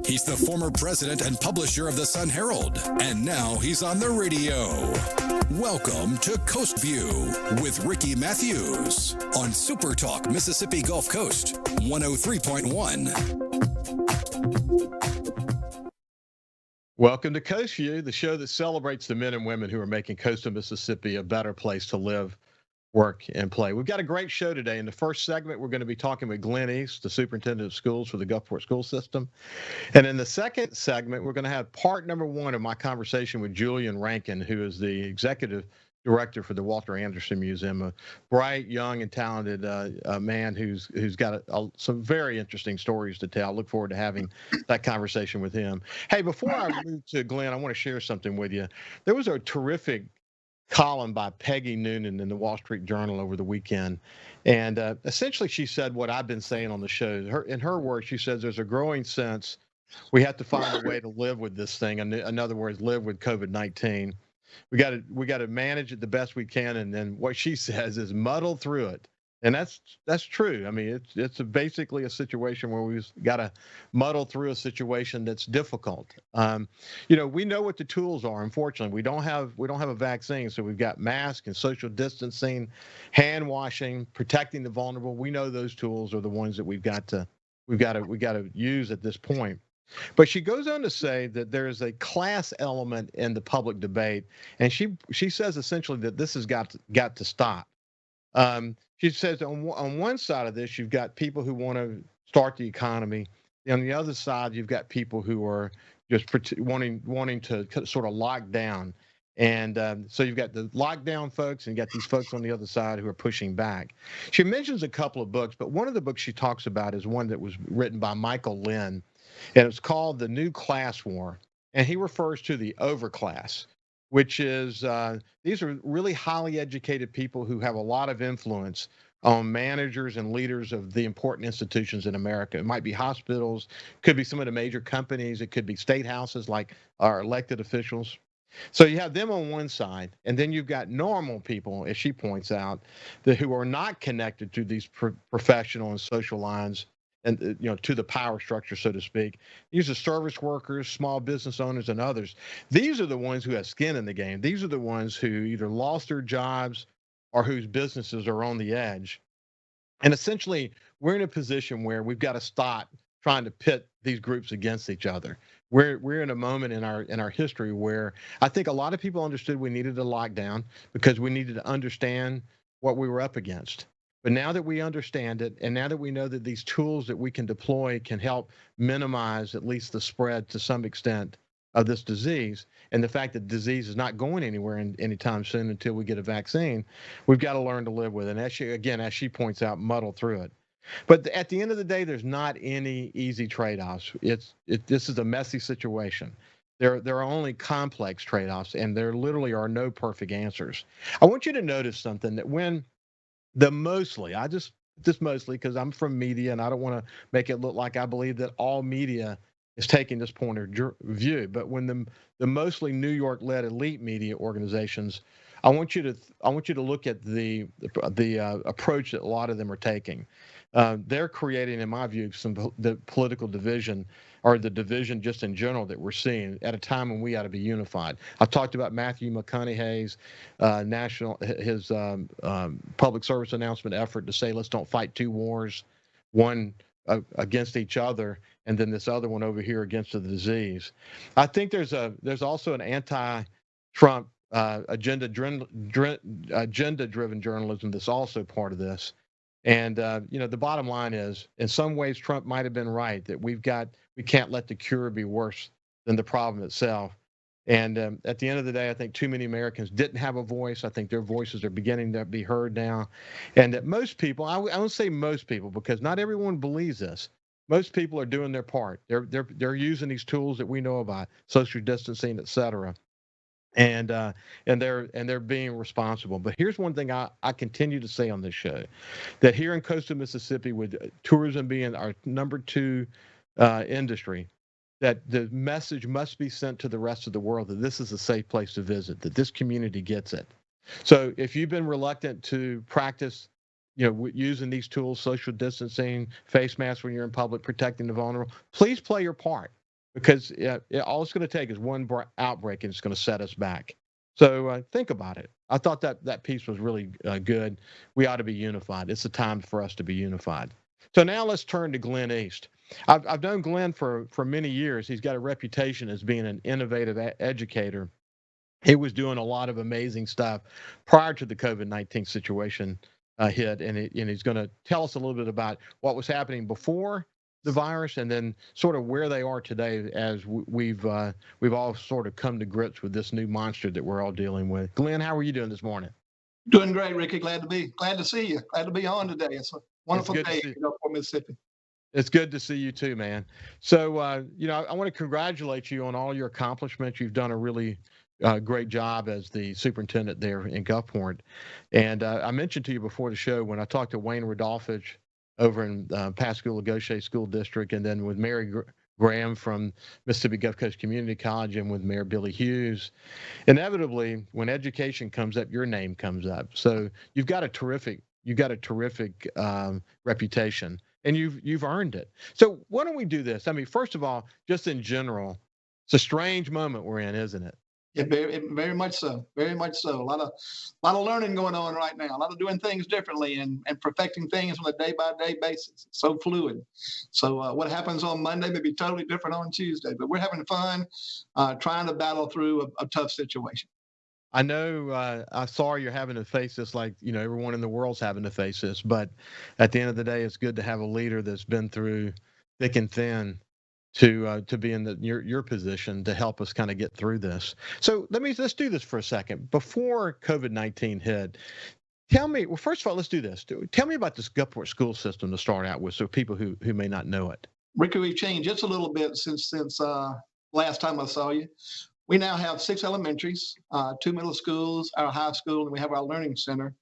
He's the former president and publisher of the Sun Herald, and now he's on the radio. Welcome to Coast View with Ricky Mathews on SuperTalk Mississippi Gulf Coast 103.1. Welcome to Coast View, the show that celebrates the men and women who are making coastal Mississippi a better place to live, work, and play. We've got a great show today. In the first segment, we're going to be talking with Glen, the Superintendent of Schools for the Gulfport School System. And in the second segment, we're going to have part number one of my conversation with Julian Rankin, who is the Executive Director for the Walter Anderson Museum, a bright, young, and talented man who's got some very interesting stories to tell. I look forward to having that conversation with him. Hey, before I move to Glen, I want to share something with you. There was a terrific column by Peggy Noonan in the Wall Street Journal over the weekend. And essentially she said what I've been saying on the show. In her words, she says there's a growing sense we have to find a way to live with this thing. In other words, live with COVID-19. We got to manage it the best we can. And then what she says is muddle through it. And that's true. I mean, it's basically a situation where we've got to muddle through a situation that's difficult. We know what the tools are. Unfortunately, we don't have a vaccine, so we've got masks and social distancing, hand washing, protecting the vulnerable. We know those tools are the ones that we've got to use at this point. But she goes on to say that there is a class element in the public debate, and she says essentially that this has got to stop. She says on one side of this, you've got people who want to start the economy. On the other side, you've got people who are just wanting to sort of lock down. And so you've got the lockdown folks and you got these folks on the other side who are pushing back. She mentions a couple of books, but one of the books she talks about is one that was written by Michael Glen, and it's called The New Class War. And he refers to the overclass, which is these are really highly educated people who have a lot of influence on managers and leaders of the important institutions in America. It might be hospitals, could be some of the major companies, it could be state houses like our elected officials. So you have them on one side, and then you've got normal people, as she points out, who are not connected to these professional and social lines and to the power structure, so to speak. These are service workers, small business owners, and others. These are the ones who have skin in the game. These are the ones who either lost their jobs or whose businesses are on the edge. And essentially, we're in a position where we've got to stop trying to pit these groups against each other. We're in a moment in our history where I think a lot of people understood we needed a lockdown because we needed to understand what we were up against. But now that we understand it, and now that we know that these tools that we can deploy can help minimize at least the spread to some extent of this disease, and the fact that disease is not going anywhere anytime soon until we get a vaccine, we've got to learn to live with it. And as she points out, muddle through it. But at the end of the day, there's not any easy trade-offs. This is a messy situation. There are only complex trade-offs, and there literally are no perfect answers. I want you to notice something, that when mostly because I'm from media and I don't want to make it look like I believe that all media is taking this point of view. But when the mostly New York-led elite media organizations, I want you to look at the approach that a lot of them are taking. They're creating, in my view, the political division, or the division just in general that we're seeing at a time when we ought to be unified. I've talked about Matthew McConaughey's public service announcement effort to say, let's don't fight two wars, one against each other, and then this other one over here against the disease. I think there's also an anti-Trump agenda-driven journalism that's also part of this. And the bottom line is, in some ways, Trump might have been right that we can't let the cure be worse than the problem itself. And at the end of the day, I think too many Americans didn't have a voice. I think their voices are beginning to be heard now, and that most people, I won't say most people because not everyone believes this. Most people are doing their part. They're using these tools that we know about, social distancing, et cetera. And they're being responsible. But here's one thing I continue to say on this show, that here in coastal Mississippi, with tourism being our number 2 industry, that the message must be sent to the rest of the world that this is a safe place to visit, that this community gets it. So if you've been reluctant to practice using these tools, social distancing, face masks when you're in public, protecting the vulnerable. Please play your part, because all it's going to take is one outbreak and it's going to set us back. So think about it. I thought that piece was really good. We ought to be unified. It's a time for us to be unified. So now let's turn to Glen East. I've known Glen for many years. He's got a reputation as being an innovative educator. He was doing a lot of amazing stuff prior to the COVID-19 situation hit, and he's going to tell us a little bit about what was happening before the virus, and then sort of where they are today as we've all sort of come to grips with this new monster that we're all dealing with. Glen, how are you doing this morning? Doing great, Ricky. Glad to see you. Glad to be on today. It's a wonderful day in Gulfport, Mississippi. It's good to see you too, man. So, I want to congratulate you on all your accomplishments. You've done a really great job as the superintendent there in Gulfport. And I mentioned to you before the show when I talked to Wayne Rodolphich over in Pascagoula Gaucher School District, and then with Mary Graham from Mississippi Gulf Coast Community College, and with Mayor Billy Hughes. Inevitably, when education comes up, your name comes up. So you've got a terrific reputation, and you've earned it. So why don't we do this? I mean, first of all, just in general, it's a strange moment we're in, isn't it? Yeah, very much so. Very much so. A lot of learning going on right now. A lot of doing things differently and perfecting things on a day-by-day basis. It's so fluid. So what happens on Monday may be totally different on Tuesday. But we're having fun trying to battle through a tough situation. I know I'm sorry you're having to face this, like everyone in the world's having to face this. But at the end of the day, it's good to have a leader that's been through thick and thin to be in your position to help us kind of get through this. So let's do this for a second. Before COVID-19 hit, tell me, well, first of all, let's do this. Tell me about this Gulfport school system to start out with, so people who may not know it. Ricky, we've changed just a little bit since last time I saw you. We now have 6 elementaries, 2 middle schools, our high school, and we have our learning center.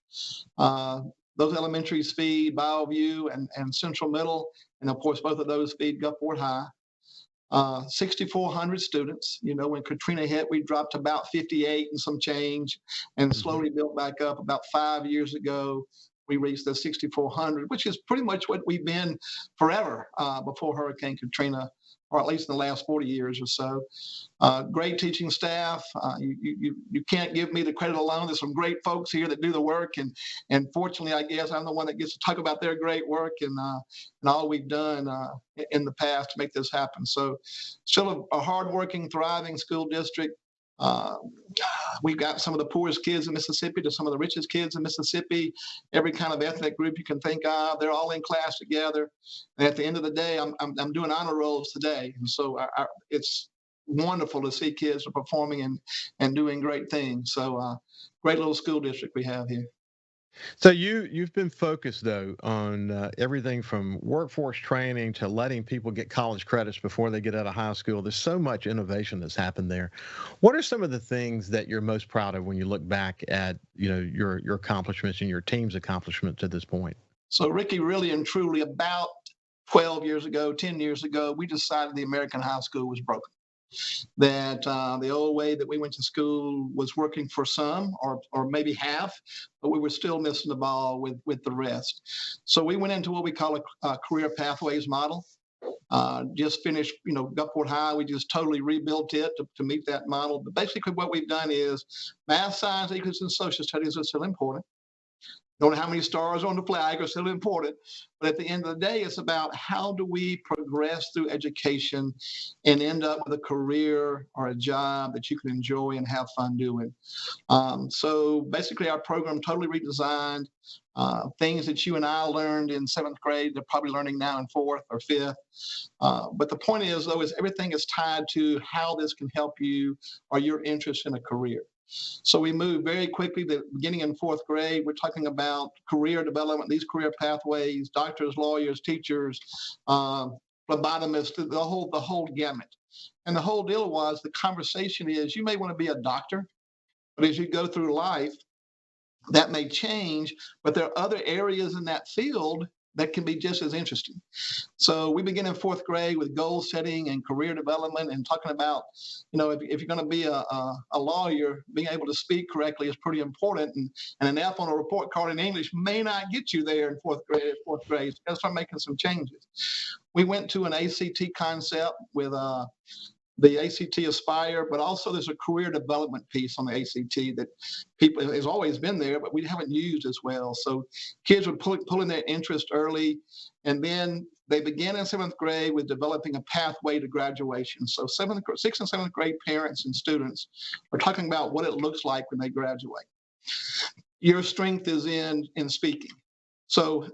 Those elementaries feed Bioview and Central Middle, and of course, both of those feed Gulfport High. 6,400 students. When Katrina hit, we dropped about 58 and some change, and slowly built back up. About 5 years ago, we reached the 6,400, which is pretty much what we've been forever before Hurricane Katrina, or at least in the last 40 years or so. Great teaching staff. You can't give me the credit alone. There's some great folks here that do the work, and fortunately, I guess I'm the one that gets to talk about their great work and all we've done in the past to make this happen. So, still a hardworking, thriving school district. We've got some of the poorest kids in Mississippi to some of the richest kids in Mississippi, every kind of ethnic group you can think of. They're all in class together. And at the end of the day, I'm doing honor rolls today. And so it's wonderful to see kids are performing and doing great things. So great little school district we have here. So you've been focused though on everything from workforce training to letting people get college credits before they get out of high school. There's so much innovation that's happened there. What are some of the things that you're most proud of when you look back at your accomplishments and your team's accomplishments to this point? So Ricky, really and truly, about 10 years ago, we decided the American high school was broken. That the old way that we went to school was working for some or maybe half, but we were still missing the ball with the rest. So we went into what we call a career pathways model. Just finished, Gulfport High. We just totally rebuilt it to meet that model. But basically what we've done is math, science, English, and social studies are still important. Don't know how many stars on the flag are still important, but at the end of the day, it's about how do we progress through education and end up with a career or a job that you can enjoy and have fun doing. So basically, our program totally redesigned. Things that you and I learned in 7th grade, they're probably learning now in 4th or 5th. But the point is, though, is everything is tied to how this can help you or your interest in a career. So we moved very quickly. Beginning in 4th grade, we're talking about career development, these career pathways, doctors, lawyers, teachers, phlebotomists, the whole gamut. And the whole deal was, the conversation is, you may want to be a doctor, but as you go through life, that may change, but there are other areas in that field that can be just as interesting. So we begin in fourth grade with goal setting and career development and talking about, if you're going to be a lawyer, being able to speak correctly is pretty important. And an F on a report card in English may not get you there in fourth grade. So you got to start making some changes. We went to an ACT concept with the ACT Aspire, but also there's a career development piece on the ACT that people has always been there, but we haven't used as well. So kids would pull in their interest early, and then they begin in seventh grade with developing a pathway to graduation. So sixth and seventh grade parents and students are talking about what it looks like when they graduate. Your strength is in speaking. So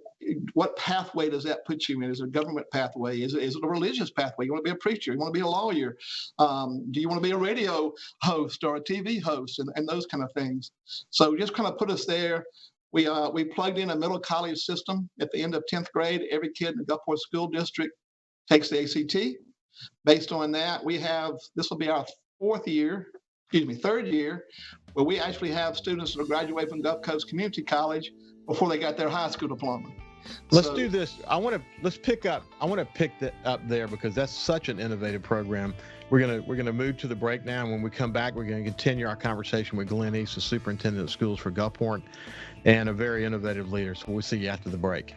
what pathway does that put you in? Is it a government pathway? Is it a religious pathway? You want to be a preacher? You want to be a lawyer? Do you want to be a radio host or a TV host and those kind of things? So just kind of put us there. We plugged in a middle college system at the end of 10th grade. Every kid in the Gulfport School District takes the ACT. Based on that, this will be our third year, where we actually have students that will graduate from Gulf Coast Community College before they got their high school diploma. Let's do this. I want to pick that up there because that's such an innovative program. We're gonna move to the break now, and when we come back, we're going to continue our conversation with Glen East, the Superintendent of Schools for Gulfport, and a very innovative leader. So we'll see you after the break.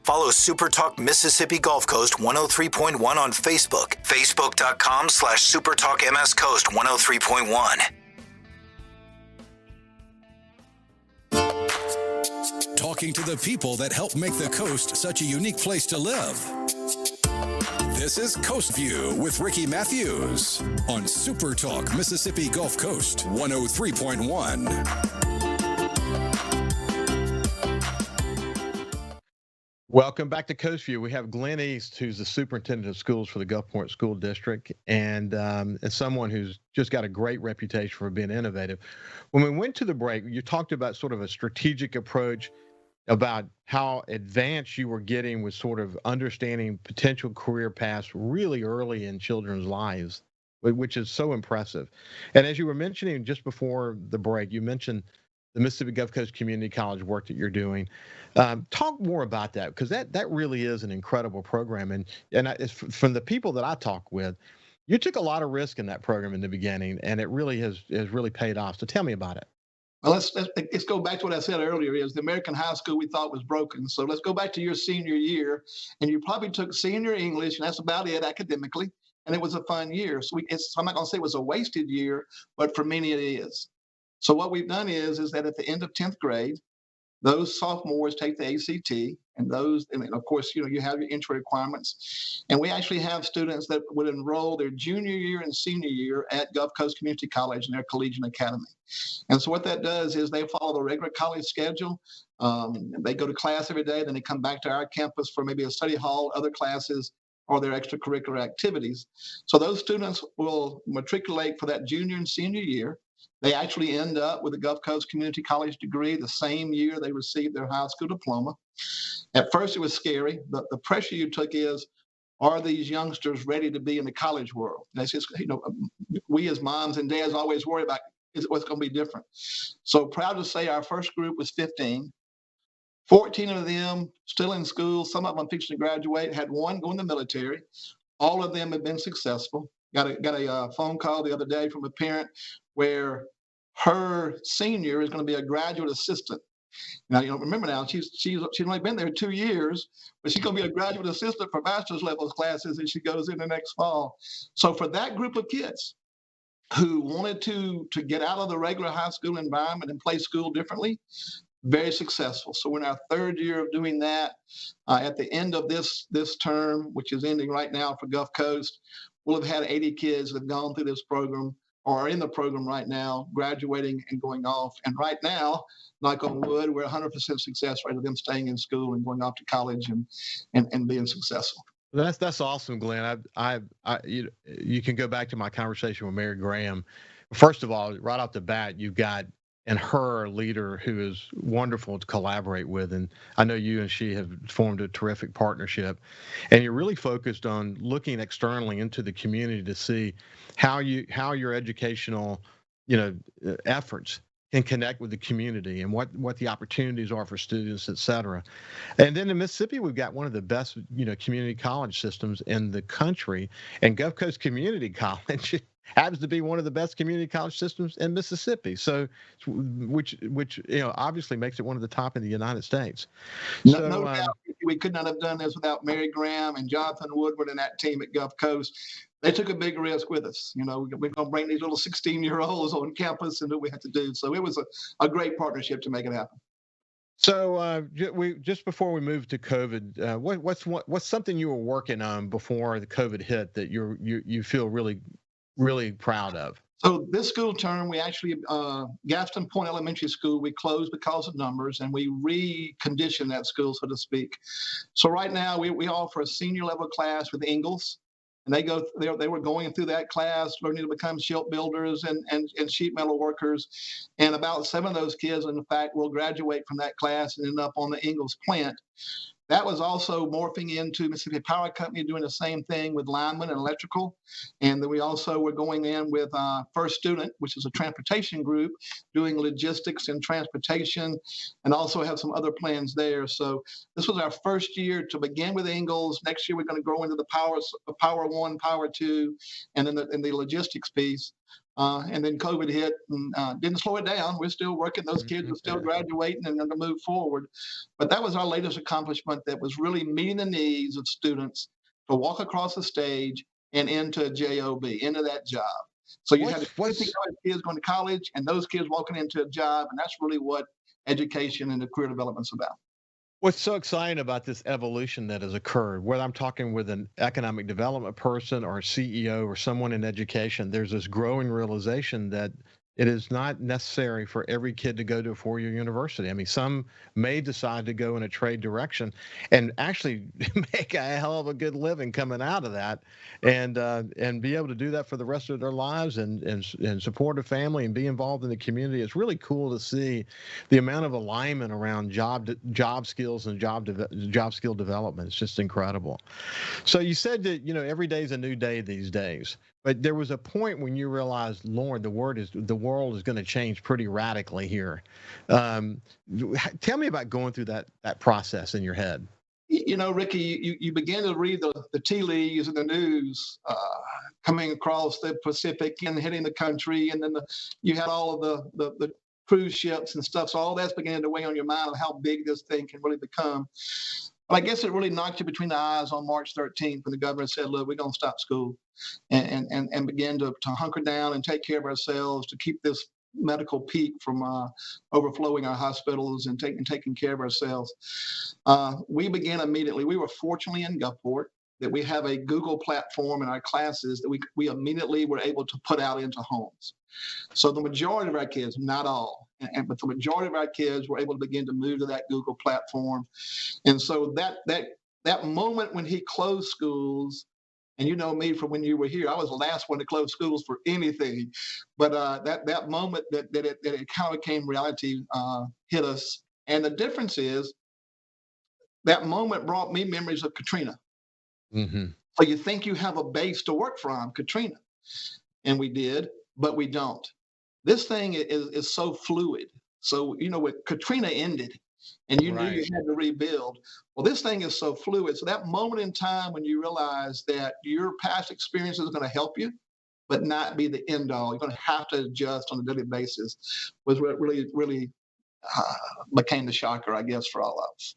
Follow SuperTalk Mississippi Gulf Coast 103.1 on Facebook. Facebook.com/SuperTalk MS Coast 103.1. Talking to the people that help make the coast such a unique place to live. This is Coast View with Ricky Mathews on SuperTalk Mississippi Gulf Coast 103.1. Welcome back to Coast View. We have Glen East, who's the Superintendent of Schools for the Gulfport School District, and someone who's just got a great reputation for being innovative. When we went to the break, you talked about sort of a strategic approach about how advanced you were getting with sort of understanding potential career paths really early in children's lives, which is so impressive. And as you were mentioning just before the break, you mentioned the Mississippi Gulf Coast Community College work that you're doing. Talk more about that, because that really is an incredible program. And from the people that I talk with, you took a lot of risk in that program in the beginning, and it really has really paid off. So tell me about it. Well, let's go back to what I said earlier. Is the American high school we thought was broken. So let's go back to your senior year, and you probably took senior English, and that's about it academically. And it was a fun year. So I'm not going to say it was a wasted year, but for many it is. So what we've done is that at the end of 10th grade, those sophomores take the ACT, and of course, you have your entry requirements. And we actually have students that would enroll their junior year and senior year at Gulf Coast Community College in their collegiate academy. And so what that does is they follow the regular college schedule. They go to class every day, then they come back to our campus for maybe a study hall, other classes, or their extracurricular activities. So those students will matriculate for that junior and senior year. They actually end up with a Gulf Coast Community College degree the same year they received their high school diploma. At first, it was scary. The pressure you took is, are these youngsters ready to be in the college world? And that's just, we as moms and dads always worry about what's going to be different. So proud to say our first group was 15. 14 of them still in school. Some of them fixing to graduate. Had one go in the military. All of them have been successful. Got a phone call the other day from a parent where her senior is going to be a graduate assistant. Now, remember now, she's only been there 2 years, but she's going to be a graduate assistant for master's level classes as she goes in the next fall. So for that group of kids who wanted to get out of the regular high school environment and play school differently, very successful. So we're in our third year of doing that. At the end of this term, which is ending right now for Gulf Coast, we'll have had 80 kids that have gone through this program or are in the program right now, graduating and going off. And right now, knock on wood, we're 100% success rate of them staying in school and going off to college and being successful. That's awesome, Glenn. You can go back to my conversation with Mary Graham. First of all, right off the bat, you've got her leader who is wonderful to collaborate with, and I know you and she have formed a terrific partnership. And you're really focused on looking externally into the community to see how your educational efforts can connect with the community and what the opportunities are for students, et cetera. And then in Mississippi, we've got one of the best, community college systems in the country, and Gulf Coast Community College happens to be one of the best community college systems in Mississippi. So, which obviously makes it one of the top in the United States. No doubt, we could not have done this without Mary Graham and Jonathan Woodward and that team at Gulf Coast. They took a big risk with us. We're going to bring these little 16-year-olds on campus and do what we had to do. So it was a great partnership to make it happen. So we just before we moved to COVID, what's something you were working on before the COVID hit that you feel really proud of? So this school term, we actually, Gaston Point Elementary School, we closed because of numbers, and we reconditioned that school, so to speak. So right now, we offer a senior level class with Ingalls, and they were going through that class, learning to become ship builders and sheet metal workers. And about 7 of those kids, in fact, will graduate from that class and end up on the Ingalls plant. That was also morphing into Mississippi Power Company doing the same thing with linemen and electrical. And then we also were going in with First Student, which is a transportation group, doing logistics and transportation, and also have some other plans there. So this was our first year to begin with Ingalls. Next year, we're going to grow into the Power 1, Power 2, and then the logistics piece. And then COVID hit and didn't slow it down. We're still working. Those kids are still graduating and going to move forward. But that was our latest accomplishment that was really meeting the needs of students to walk across the stage and into a job, into that job. So you had 50 kids going to college and those kids walking into a job. And that's really what education and the career development's about. What's so exciting about this evolution that has occurred, whether I'm talking with an economic development person or a CEO or someone in education, there's this growing realization that it is not necessary for every kid to go to a 4-year university. I mean, some may decide to go in a trade direction and actually make a hell of a good living coming out of that, and be able to do that for the rest of their lives and support a family and be involved in the community. It's really cool to see the amount of alignment around job skills and job skill development. It's just incredible. So you said that every day is a new day these days. But there was a point when you realized, Lord, the world is going to change pretty radically here. Tell me about going through that process in your head. Ricky, you began to read the tea leaves in the news coming across the Pacific and hitting the country, and then you had all of the cruise ships and stuff. So all that's beginning to weigh on your mind of how big this thing can really become. But I guess it really knocked you between the eyes on March 13th when the governor said, look, we're going to stop school and begin to hunker down and take care of ourselves to keep this medical peak from overflowing our hospitals and taking care of ourselves. We began immediately. We were fortunately in Gulfport that we have a Google platform in our classes that we immediately were able to put out into homes. So the majority of our kids, not all, but the majority of our kids were able to begin to move to that Google platform. And so that moment when he closed schools, and you know me from when you were here, I was the last one to close schools for anything. But that moment that it kind of became reality hit us. And the difference is that moment brought me memories of Katrina. Mm-hmm. So you think you have a base to work from, Katrina. And we did, but we don't. This thing is so fluid. So, when Katrina ended and you knew you had to rebuild, well, this thing is so fluid. So that moment in time when you realize that your past experience is going to help you, but not be the end all, you're going to have to adjust on a daily basis, was what really, really became the shocker, I guess, for all of us.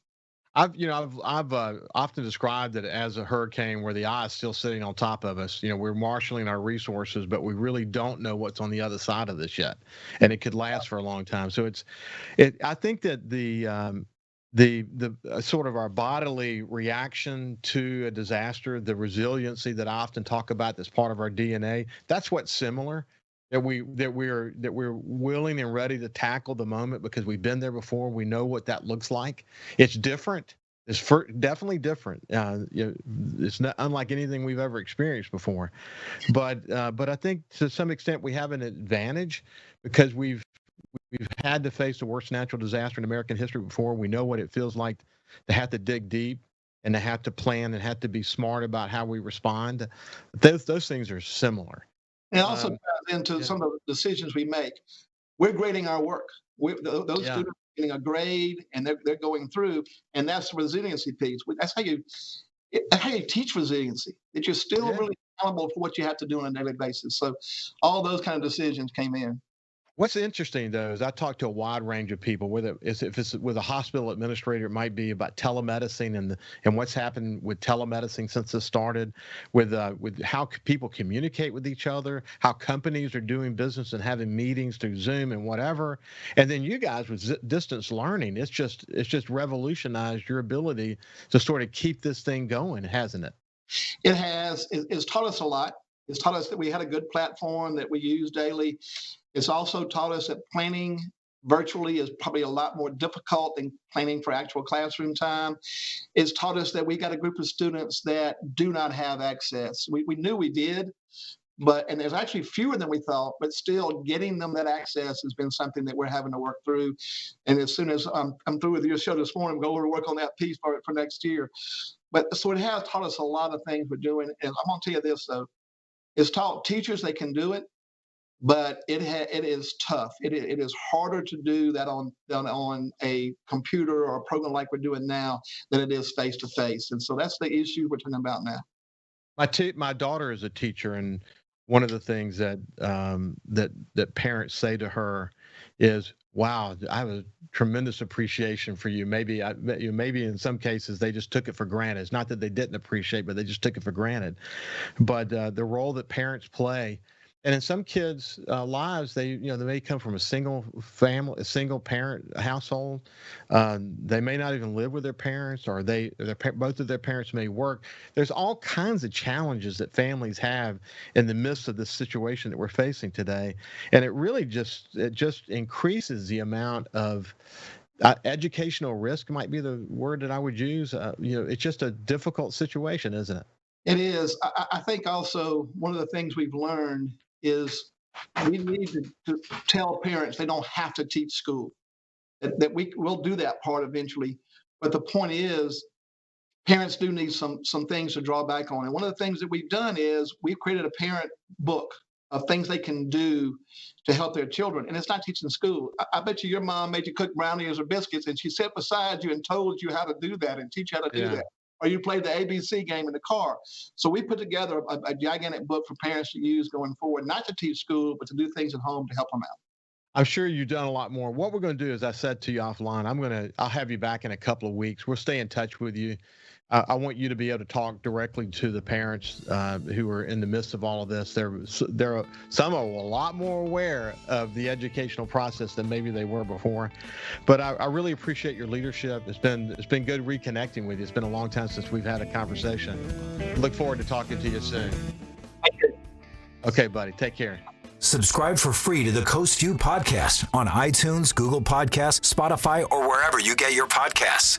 I've often described it as a hurricane where the eye is still sitting on top of us. We're marshaling our resources, but we really don't know what's on the other side of this yet, and it could last for a long time. So I think that the sort of our bodily reaction to a disaster, the resiliency that I often talk about, that's part of our DNA. That's what's similar. That we're willing and ready to tackle the moment because we've been there before. We know what that looks like. It's different. It's definitely different. It's not unlike anything we've ever experienced before. But I think to some extent we have an advantage because we've had to face the worst natural disaster in American history before. We know what it feels like to have to dig deep and to have to plan and have to be smart about how we respond. Those things are similar. And it also ties into some of the decisions we make. we're grading our work. Those Yeah. students are getting a grade, and they're going through, and that's the resiliency piece. That's how you teach resiliency. That you're still Yeah. really accountable for what you have to do on a daily basis. So, all those kind of decisions came in. What's interesting though is I talk to a wide range of people. Whether if it's with a hospital administrator, it might be about telemedicine and what's happened with telemedicine since it started, with how people communicate with each other, how companies are doing business and having meetings through Zoom and whatever. And then you guys with distance learning, it's just revolutionized your ability to sort of keep this thing going, hasn't it? It has. It's taught us a lot. It's taught us that we had a good platform that we use daily. It's also taught us that planning virtually is probably a lot more difficult than planning for actual classroom time. It's taught us that we got a group of students that do not have access. We knew we did, and there's actually fewer than we thought, but still getting them that access has been something that we're having to work through. And as soon as I'm through with your show this morning, go over to work on that piece for next year. But so it has taught us a lot of things we're doing. And I'm going to tell you this, though. It's taught teachers they can do it, but it is tough. It is harder to do that on a computer or a program like we're doing now than it is face to face. And so that's the issue we're talking about now. My daughter is a teacher, and one of the things that that parents say to her is, "Wow, I have a tremendous appreciation for you." Maybe in some cases they just took it for granted. It's not that they didn't appreciate, but they just took it for granted. But the role that parents play. And in some kids' lives, they may come from a single family, a single parent household. They may not even live with their parents, or both of their parents may work. There's all kinds of challenges that families have in the midst of this situation that we're facing today, and it really just increases the amount of educational risk. Might be the word that I would use. It's just a difficult situation, isn't it? It is. I think also one of the things we've learned is we need to tell parents they don't have to teach school, that we'll do that part eventually. But the point is, parents do need some things to draw back on. And one of the things that we've done is we've created a parent book of things they can do to help their children. And it's not teaching school. I bet you your mom made you cook brownies or biscuits, and she sat beside you and told you how to do that and teach you how to do that. Or you played the ABC game in the car. So we put together a gigantic book for parents to use going forward, not to teach school, but to do things at home to help them out. I'm sure you've done a lot more. What we're going to do, as I said to you offline, I'll have you back in a couple of weeks. We'll stay in touch with you. I want you to be able to talk directly to the parents who are in the midst of all of this. Some are a lot more aware of the educational process than maybe they were before. But I really appreciate your leadership. It's been good reconnecting with you. It's been a long time since we've had a conversation. Look forward to talking to you soon. Thank you. Okay, buddy. Take care. Subscribe for free to the Coast View podcast on iTunes, Google Podcasts, Spotify, or wherever you get your podcasts.